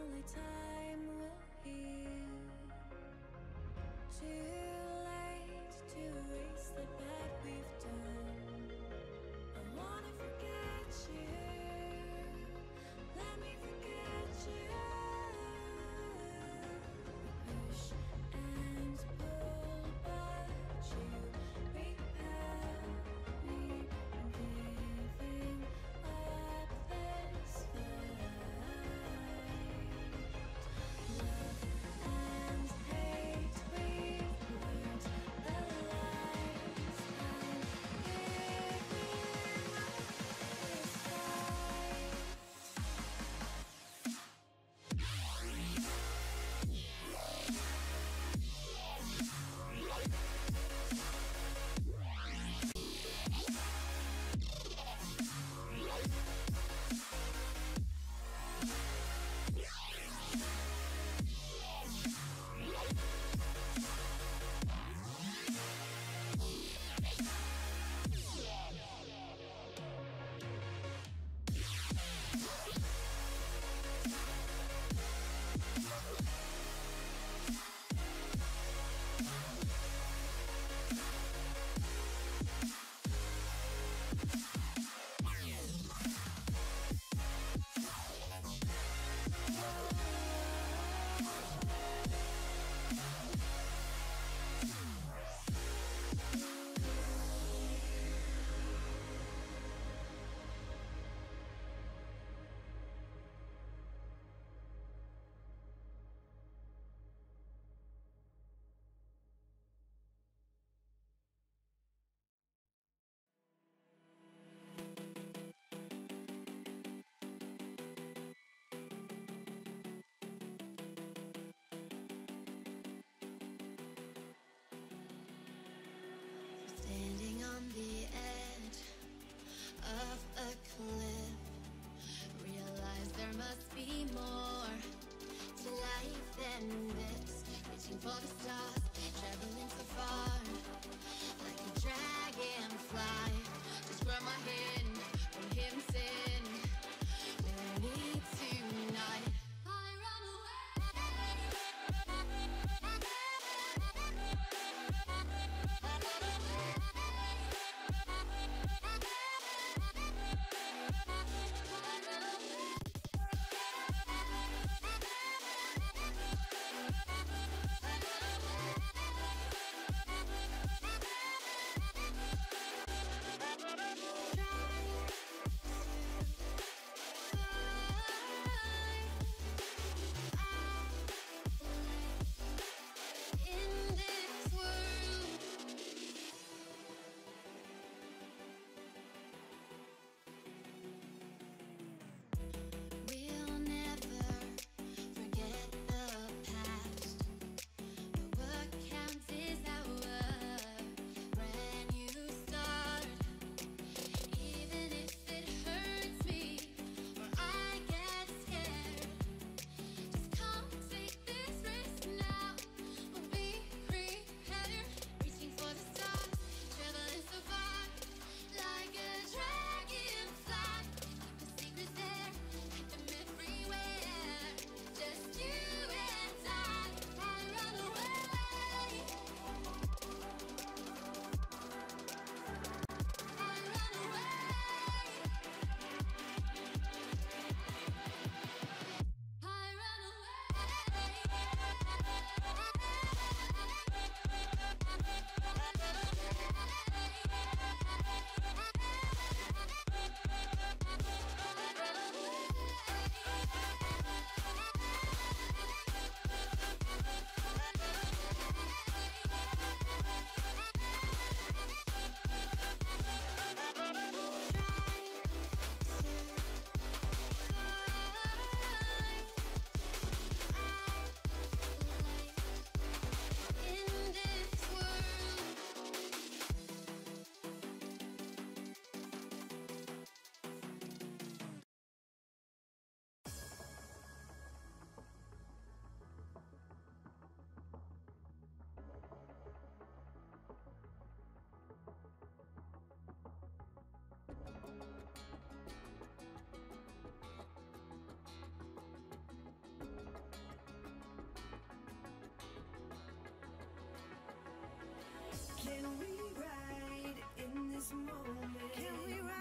only time will heal. Too late to erase the bad we've done. I wanna forget you. Let me forget you. Push and pull, but you repel me. I'm giving up this fight. Love and hate, we've learned the lies. I'm giving up this fight. Standing on the edge of a cliff, realize there must be more to life than this. Reaching for the stars, traveling so far, like a dragonfly. Just grab my hand from hidden sin. We need tonight. I run moment. Can we ride?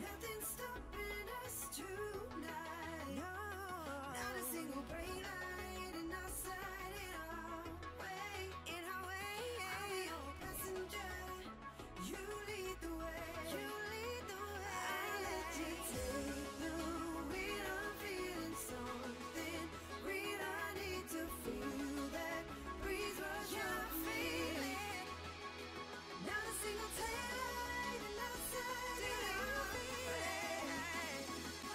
Nothing's stopping us tonight. No, not a single brake light in our sight. In our way, I'll be your passenger. You lead the way. You lead the way. I'll let you take the wheel. I'm feeling something real. I need to feel that breeze rush. I'm feeling. Not a single taillight in our sight.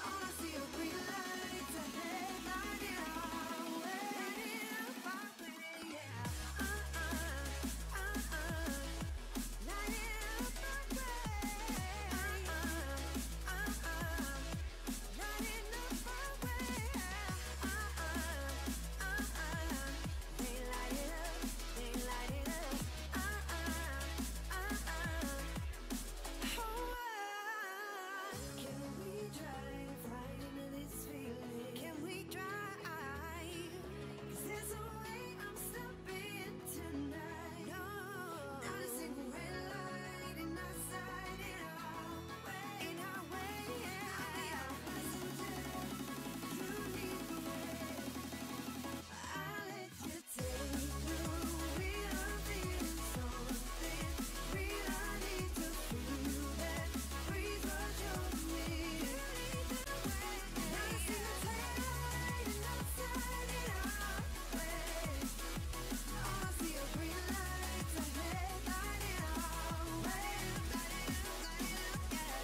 All I see are green lights ahead, lighting our way. Lighting up our way, yeah. Lighting up our way. Lighting up our way. They light it up, they light it up. Can we drive right into this feeling? Can we drive? 'Cause there's a way I'm stopping tonight. No, not a single red light in our sight. In our way, yeah. I'll be our passenger. You lead the way. I'll let you take the wheel. I'm feeling something real. I need to feel that breeze rush over me. You lead the way. Not a single taillight in our sight. In our way. All I see are green lights ahead, lighting our way. Lighting up, yeah.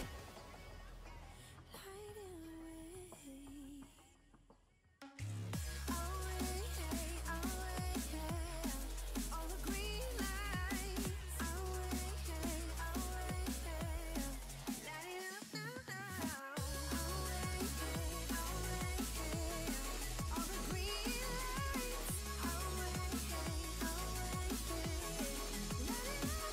Lighting away. All the green lights. Lighting up now. All the green lights. Lighting up our way. All the green lights. Lighting up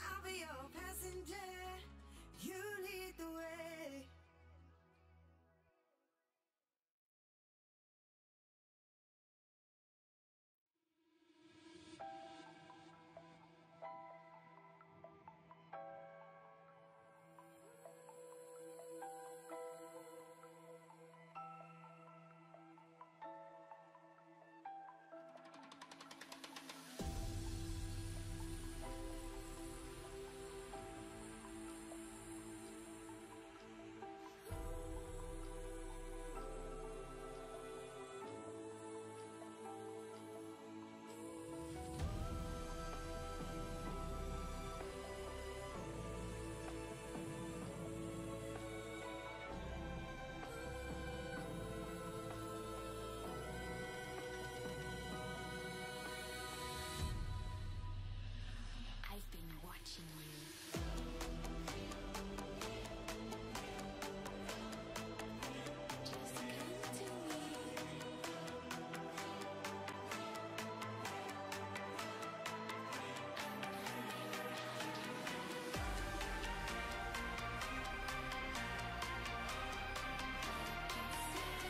I'll be your passenger. You lead the way. I've been watching you. Just come to me. It's okay.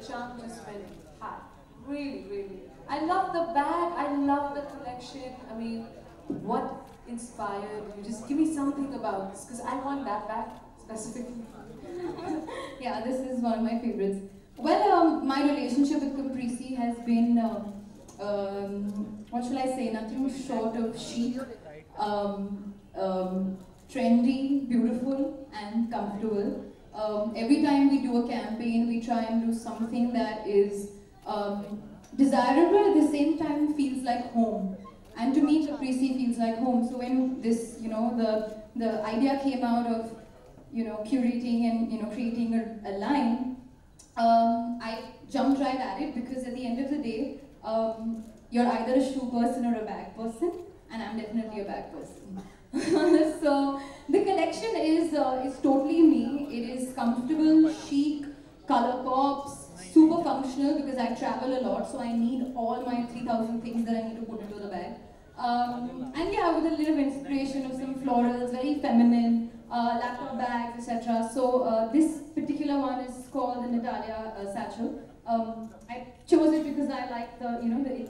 chunk just went high. Really, really. I love the bag, I love the collection. I mean, what inspired you? Just give me something about this, because I want that bag specifically. Yeah, this is one of my favorites. Well, my relationship with Caprese has been, what shall I say, nothing short of chic, trendy, beautiful, and comfortable. Every time we do a campaign, we try and do something that is desirable, at the same time feels like home. And to me, Caprese feels like home. So when this, the idea came out of, curating and, creating a line, I jumped right at it, because at the end of the day, you're either a shoe person or a bag person, and I'm definitely a bag person. So the collection is totally me. It is comfortable, chic, color pops, super functional, because I travel a lot, so I need all my 3,000 things that I need to put into the bag. And yeah, with a little inspiration of some florals, very feminine, laptop bags, etc. So this particular one is called the Natalia satchel. I chose it because I like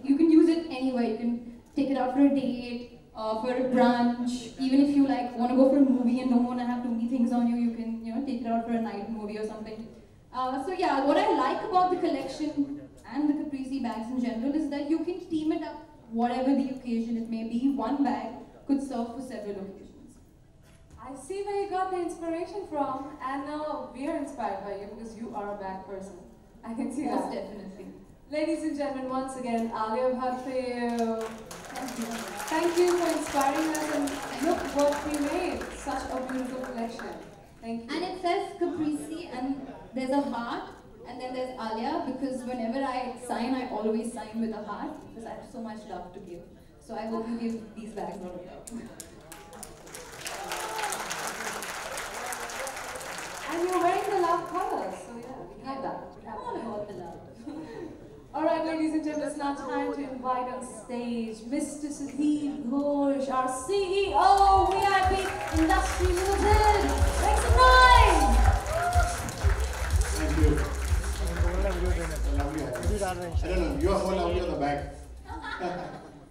you can use it anywhere. You can take it out for a date, for a brunch. Even if you want to go for a movie and don't want to have too many things on you, you can take it out for a night movie or something. So yeah, what I like about the collection and the Caprese bags in general is that you can team it up whatever the occasion it may be. One bag could serve for several occasions. I see where you got the inspiration from, and now we are inspired by you because you are a bag person. I can see Most that. definitely. Ladies and gentlemen, once again, Alia Bhatt for you. Thank you. Thank you for inspiring us, and look what we made. Such a beautiful collection. Thank you. And it says Caprese, and there's a heart, and then there's Alia, because whenever I sign, I always sign with a heart, because I have so much love to give. So I hope you give these bags a lot of love. And you're wearing the love colors, so yeah, we have that. We have All that. about the love. Alright, ladies and gentlemen, it's now time to invite on stage Mr. Sudeep Ghosh, our CEO, VIP Industry Limited. Make some noise! Thank you. Lovely. I don't know, you are more lovely on the back.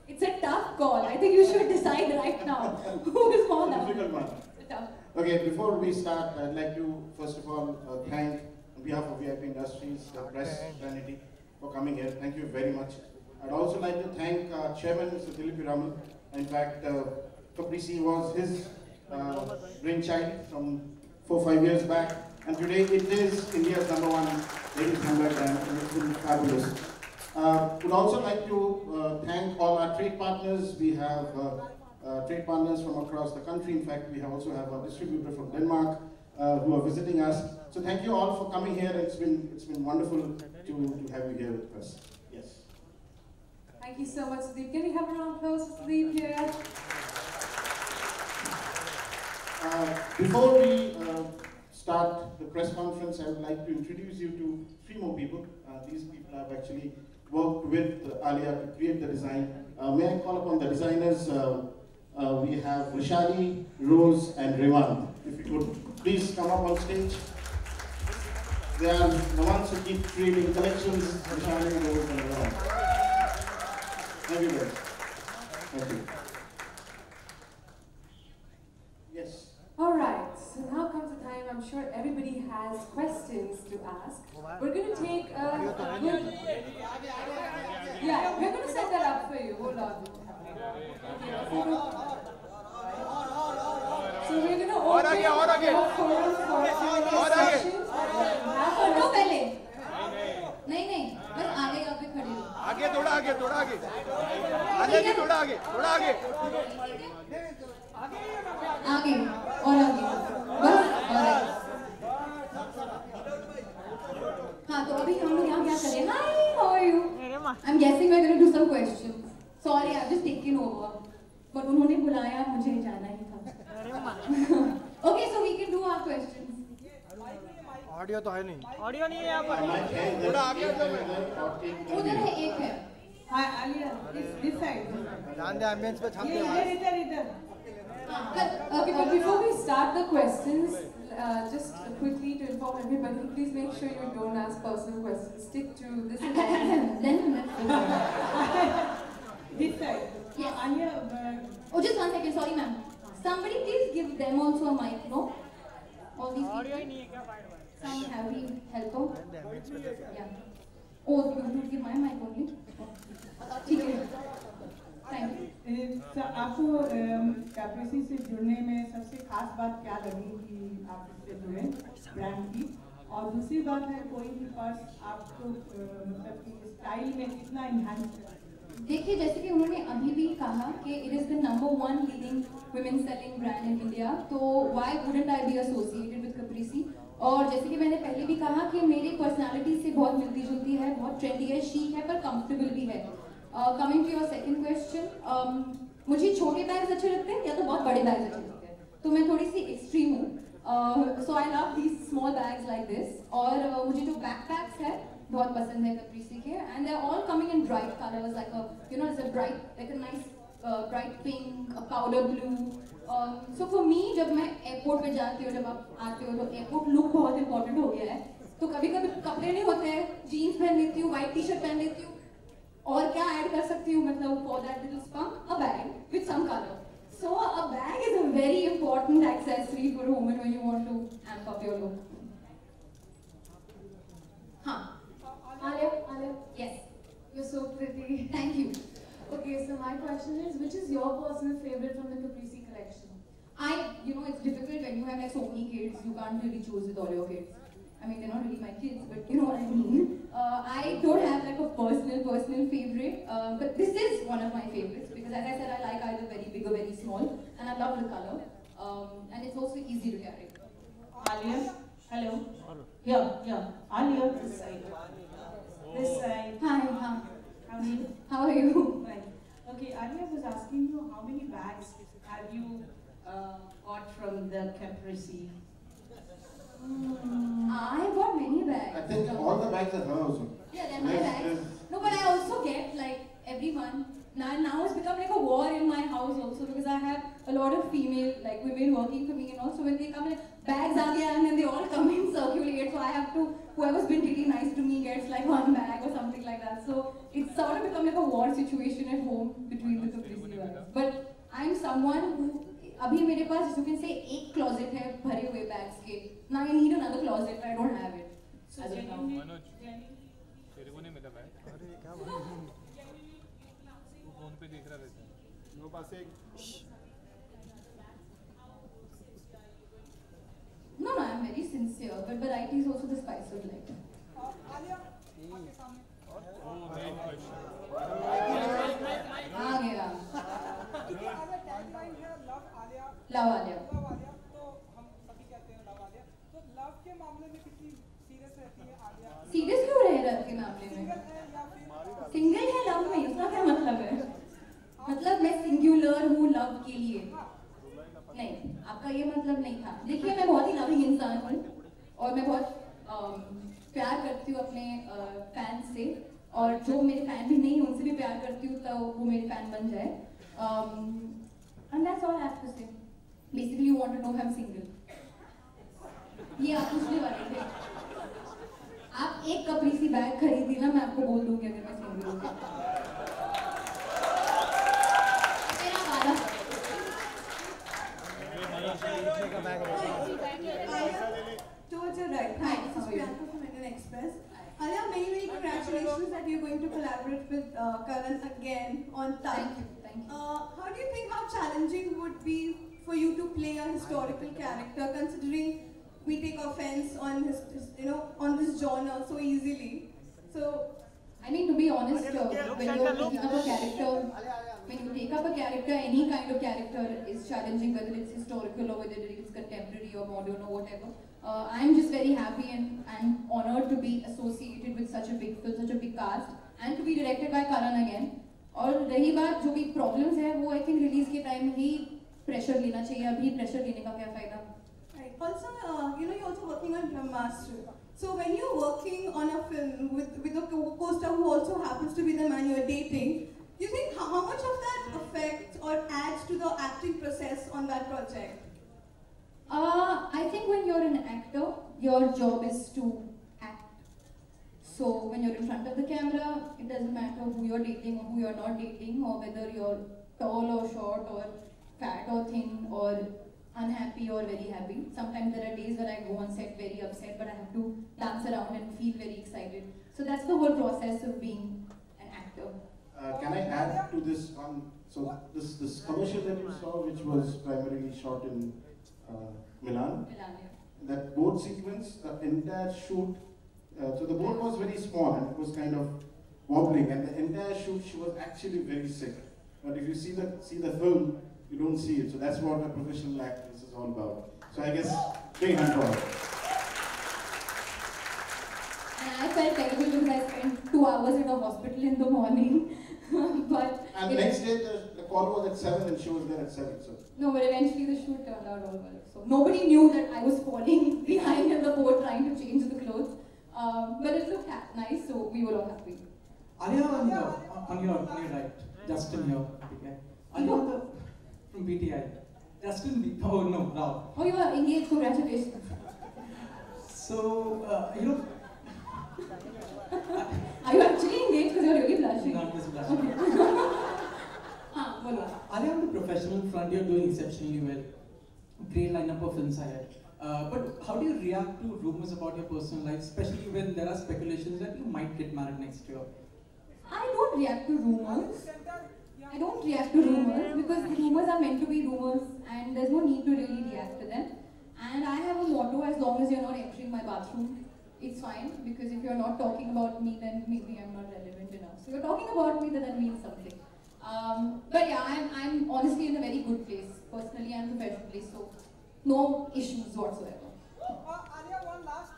It's a tough call. I think you should decide right now. Who is more lovely? Difficult one. Tough. Okay, before we start, I'd like to first of all thank, on behalf of VIP Industries, the press fraternity, for coming here. Thank you very much. I'd also like to thank Chairman Mr. Dilip Raman. In fact, Caprese was his brainchild from 4 or 5 years back, and today it is India's #1 ladies handbag brand, and it's been fabulous. Would also like to thank all our trade partners. We have trade partners from across the country. In fact, we also have a distributor from Denmark who are visiting us. So thank you all for coming here. It's been wonderful to have you here with us. Yes. Thank you so much, Sudeep. Can we have a round of applause for Sudeep here? Before we start the press conference, I would like to introduce you to 3 more people. These people have actually worked with Alia to create the design. May I call upon the designers? We have Rishali, Rose, and Revan. If you could please come up on stage. They are the ones who keep creating collections, Rishali, Rose, and Revan. Thank you guys. Thank you. Yes. Alright, so now comes the time, I'm sure everybody has questions to ask. We're going to take a good... Yeah, we're going to set that up for you. Hold on. So we're going to open the forum for questions. Photo पहले नहीं बस आगे यहाँ पे खड़ी हो आगे थोड़ा आगे जी थोड़ा आगे आगे और आगे बस और हाँ तो अभी हम लोग यहाँ क्या करें Hi, how are you? I'm guessing we're going to do some questions. Sorry, I've just taken over. But उन्होंने बुलाया मुझे जाना ही था. Okay, so we can do our questions. Audio तो है नहीं ऑडियो नहीं है यहाँ पर थोड़ा आगे उधर है एक है. Hi, Alia, this side. ध्यान दे एम्बियंस पे छाप दे Iधर. Okay, but before we start the questions, just quickly to inform everybody, please make sure you don't ask personal questions. Stick to this. This side. Yes. Anya, Oh, just 1 second, sorry ma'am. Somebody please give them also a mic, no? All these people. Some heavy helper. Yeah. Oh, you will give my mic only? ठीक है. Thank you. आपको कैप्रिसी से जुड़ने में सबसे खास बात क्या लगी कि आप इससे जुड़े ब्रांड की, और दूसरी बात है कोई भी पर्स आपको मतलब कि स्टाइल में कितना इन्हांस कर? देखिए, जैसे कि उन्होंने अभी भी कहा कि it is the number 1 leading women selling brand in India, तो why wouldn't I be associated with Caprese. और जैसे कि मैंने पहले भी कहा कि मेरी पर्सनालिटी से बहुत मिलती जुलती है, बहुत ट्रेंडी है, शीक है, पर कंफर्टेबल भी है। Coming to your second question, मुझे छोटे बैग्स अच्छे लगते हैं या तो बहुत बड़े बैग्स अच्छे लगते हैं, तो मैं थोड़ी सी एक्सट्रीम हूँ। So I love these small bags like this. और मुझे जो बैकपैक्स है बहुत पसंद है कैप्रिसी के, and they are all coming in bright colours like it's a bright like a nice bright pink, powder blue. So for me, जब मैं एयरपोर्ट पे जाती हूँ, जब आप आते हो, तो एयरपोर्ट लुक बहुत इंपॉर्टेंट हो गया है। तो कभी कभी कपड़े नहीं होते हैं, जीन्स पहन लेती हूँ, व्हाइट टी शर्ट पहन लेती हूँ, और क्या ऐड कर सकती हूँ, मतलब for that little spunk, a bag with some colour. So a bag is a very important accessory for a woman when you want to amp up your look. हाँ. Alia, Yes. you're so pretty. Thank you. Okay, so my question is, which is your personal favorite from the Caprese collection? It's difficult when you have like so many kids. You can't really choose with all your kids. I mean, they're not really my kids, but you know what I mean. I don't have like a personal favorite, but this is one of my favorites because, as I said, I like either very big or very small, and I love the color, and it's also easy to carry. Alia, hello. Yeah. Alia, this side. This side. Hi. How are you? How are you? Right. Okay, Alia was asking you how many bags have you got from the Caprese? I bought many bags. I think all the bags are hers. Yeah, they're my bags. No, but I also get like everyone. Now it's become like a war in my house also because I have a lot of female like women working for me, and also when they come like bags are there and then they all come in circulate, so I have to, whoever's been really nice to me gets like one bag or something like that. So it's sort of become like a war situation at home between the Caprese bags. But I'm someone who, अभी मेरे पास you can say एक closet है भरे हुए bags के. Now I need another closet, I don't have it. So as of now. Manoj तेरे को नहीं मिला भाई? अरे क्या बोल रहा है? वो फोन पे देख रहा रहता है। मेरे पास एक No, I'm very sincere, but variety is also the spice of life. main question. आ गया। Love Love Alia. तो हम सभी कहते हैं लव आलिया, तो लव के मामले में कितनी सीरियस रहती है आलिया? सीरियस क्यों रहे लव के मामले में? सिंगल है लव में, इसका क्या मतलब है? मतलब मैं सिंगुलर हूँ लव के लिए? नहीं, आपका ये मतलब नहीं था। देखिए, मैं बहुत ही लविंग इंसान हूँ और मैं बहुत प्यार करती हूँ अपने फैन से, और जो मेरे फैन भी नहीं उनसे भी प्यार करती हूँ, तो वो मेरे फैन बन जाए। And that's all I have to say. Basically, you want to know if I'm single. ये आप पूछने वाले थे। आप एक कैप्रिसी बैग खरीदी ना, मैं आपको बोल दूंगी अगर मैं सिंगल हूँ। मेरा वाला। Towards your right. Hi, this is Priyanka from Indian Express. Alia, many congratulations that you're going to collaborate with Karan again on Thank you. How do you think how challenging would be for you to play a historical character, considering we take offense on his, on this genre so easily? So, I mean, to be honest, when you're taking up a character, when you take up a character, any kind of character is challenging, whether it's historical or whether it's contemporary or modern or whatever. I'm just very happy and honored to be associated with such a big film, such a big cast, and to be directed by Karan again. और रही बात जो भी problems है, वो I think release के time ही pressure लेना चाहिए। अभी प्रेशर लेने का क्या फायदा? Right. Also, you're also working on Brahmastra. So when you're working on a film with a co-star who also happens to be the man you're dating, do you think how much of that affects or adds to the acting process on that project? I think think when you're an actor, your job is to act. So when you're in front of the camera, it doesn't matter who you're dating or who you're not dating, or whether you're tall or short or fat or thin or unhappy or very happy. Sometimes there are days when I go on set very upset, but I have to dance around and feel very excited. So that's the whole process of being an actor. Can I add to this one? So this commercial that you saw, which was primarily shot in Milan, that boat sequence, the entire shoot, so the boat was very small and it was kind of wobbling, and the entire shoot she was actually very sick. But if you see the film, you don't see it. So that's what a professional actress is all about. So I guess big hand for her. And I felt terrible because I spent 2 hours in a hospital in the morning. But and next day the call was at 7 and she was there at 7. So no, but eventually the shoot turned out all well. So nobody knew that I was falling behind in the boat trying to change the clothes. But it looked nice, so we were all happy. Alia, on your right, Justin here. Okay. Alia from BTI. Justin, oh no, Rao. Oh, you are engaged, congratulations. So, Are you actually engaged because you're really blushing? Not just blushing. Okay. Alia, on the professional front, you're doing exceptionally well. Great lineup of films ahead. But how do you react to rumors about your personal life, especially when there are speculations that you might get married next year? I don't react to rumors. I don't react to rumors because the rumors are meant to be rumors and there's no need to really react to them. And I have a motto: as long as you're not entering my bathroom, it's fine, because if you're not talking about me, then maybe I'm not relevant enough. So you're talking about me, then that means something. But yeah, I'm honestly in a very good place, personally and professionally, so no issues whatsoever. Alia, one last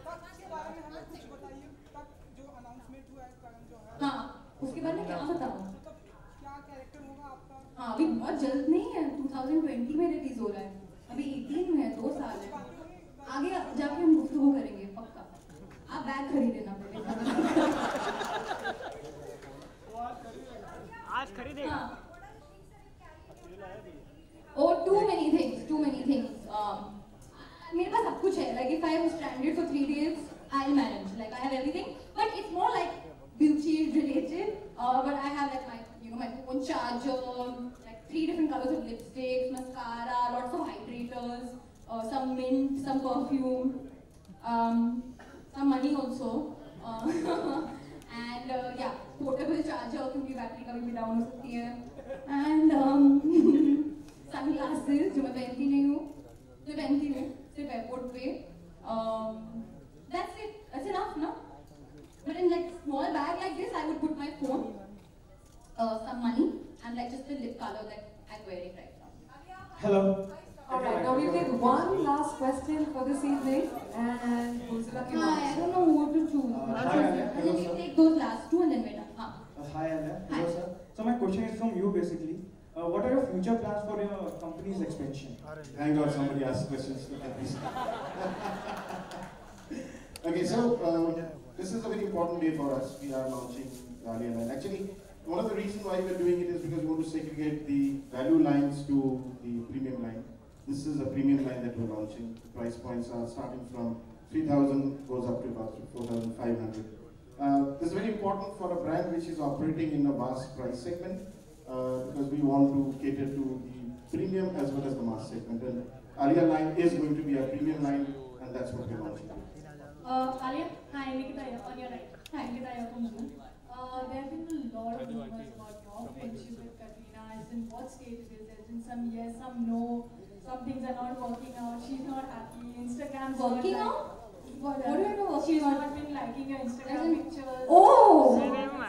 तक के बारे में हमें कुछ बताइए, तक जो announcement हुआ है करण जो है। हाँ, उसके बारे में क्या बताऊँ? क्या कैरेक्टर होगा आपका? हाँ, अभी बहुत जल्द नहीं है, 2020 में रिलीज हो रहा है, अभी 18 में है, 2 साल है। आगे जाके हम गुफ्तगू करेंगे पक्का। आप बैग खरीद लेना पड़ेगा। आज खरीदेगा। Oh, too many things. मेरे पास सब कुछ है. Like if I am stranded for 3 days, I'll manage. Like I have everything, but it's more like beauty related. But I have like my phone charger, like 3 different colors of lipsticks, mascara, lots of hydrators, some mint, some perfume, some money also, and yeah, portable charger क्योंकि battery कभी भी down हो सकती है, and sunglasses जो मैं पहनती नहीं हूँ, सिर्फ एयरपोर्ट पे. That's it. That's enough, no? But in like small bag like this, I would put my phone, some money, and like just the lip color that I'm wearing right now. Hello. Alright, now we take one last question for this evening, and who's the lucky one? I don't know who to choose. Hi, Anna. Hello, Let me sir. take those last 2 and then we're done. Hi, Anna. Hello, sir. So my question is from you basically. What are your future plans for your company's expansion? Thank God somebody asked questions. Look at this. Okay, so this is a very important day for us. We are launching the Alia line. Actually, one of the reasons why we're doing it is because we want to segregate the value lines to the premium line. This is a premium line that we're launching. The price points are starting from 3,000, goes up to about 4,500. This is very important for a brand which is operating in a mass price segment, because we want to cater to the premium as well as the mass segment. And Alia line is going to be a premium line, and that's what we're launching. Alia, hi, Nikita here, on your right. Hi, Nikita here from Zoom. There have been a lot of rumors about your friendship with Katrina, as in what stage it is. There's been some yes, some no, some things are not working out, she's not happy, Instagram's Working not out? What do you know? She's not been liking your Instagram pictures. Oh!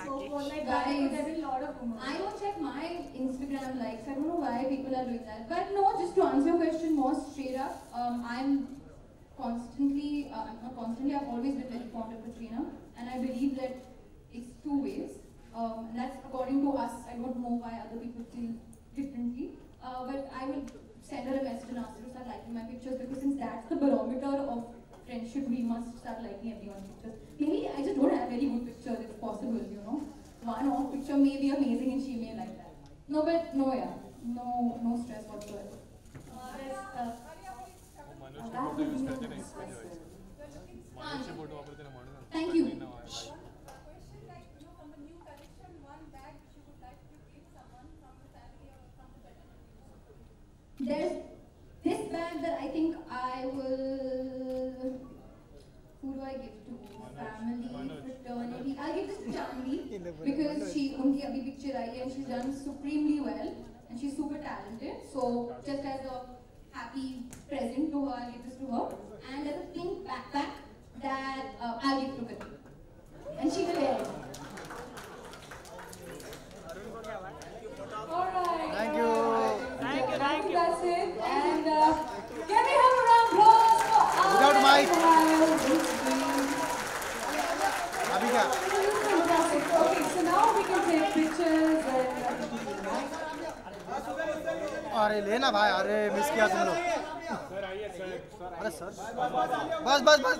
So forth, like that. Guys, There's been a lot of rumors. I don't check my Instagram likes. I don't know why people are doing that. But no, just to answer your question more straight up, I'm constantly, not constantly, I've always been very fond of Katrina. And I believe that it's 2 ways. And that's according to us. I don't know why other people feel differently. But I will send her a message and ask her to start liking my pictures, because since that's the barometer of friendship, we must start liking everyone's pictures. Maybe I just don't have very good pictures, it's possible, you know. One off picture may be amazing and she may like that. No, but no, yeah. No stress whatsoever. That Thank you. There's this bag that I think I will. Who do I give to? Family, fraternity. I'll give this to Janvi because she unki abhi picture aayi and she's done supremely well and she's super talented. So just as a happy present to her, I'll give this to her. And as a pink backpack that I'll give to Katrina. And she will wear it. Alright. Thank you. Thank you. That's it. And can we have a round of applause for our Without mic. Fantastic. Okay, so now we can take pictures and अरे लेना भाई, अरे miss किया तुम लोग। अरे sir, बस बस बस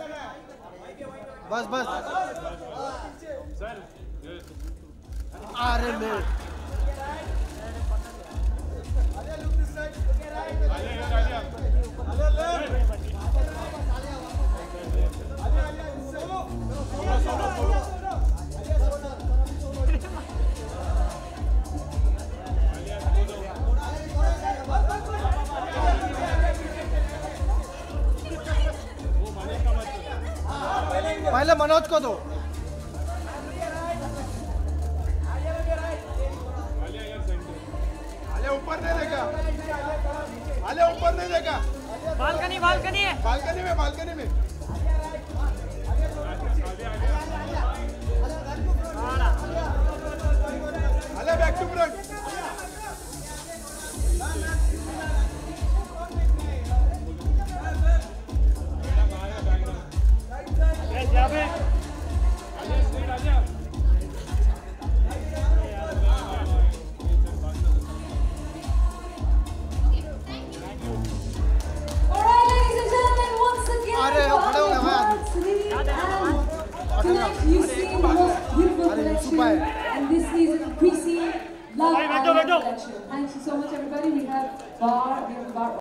बस बस। अरे ले। पहले मनोज को दो। आले ऊपर नहीं देगा। आले ऊपर नहीं देगा। बालकनी बालकनी है। बालकनी में बालकनी में। आले back to front. You see the most beautiful collection, and this is a pre-scene Love Island collection. Thank you so much, everybody. We have bar.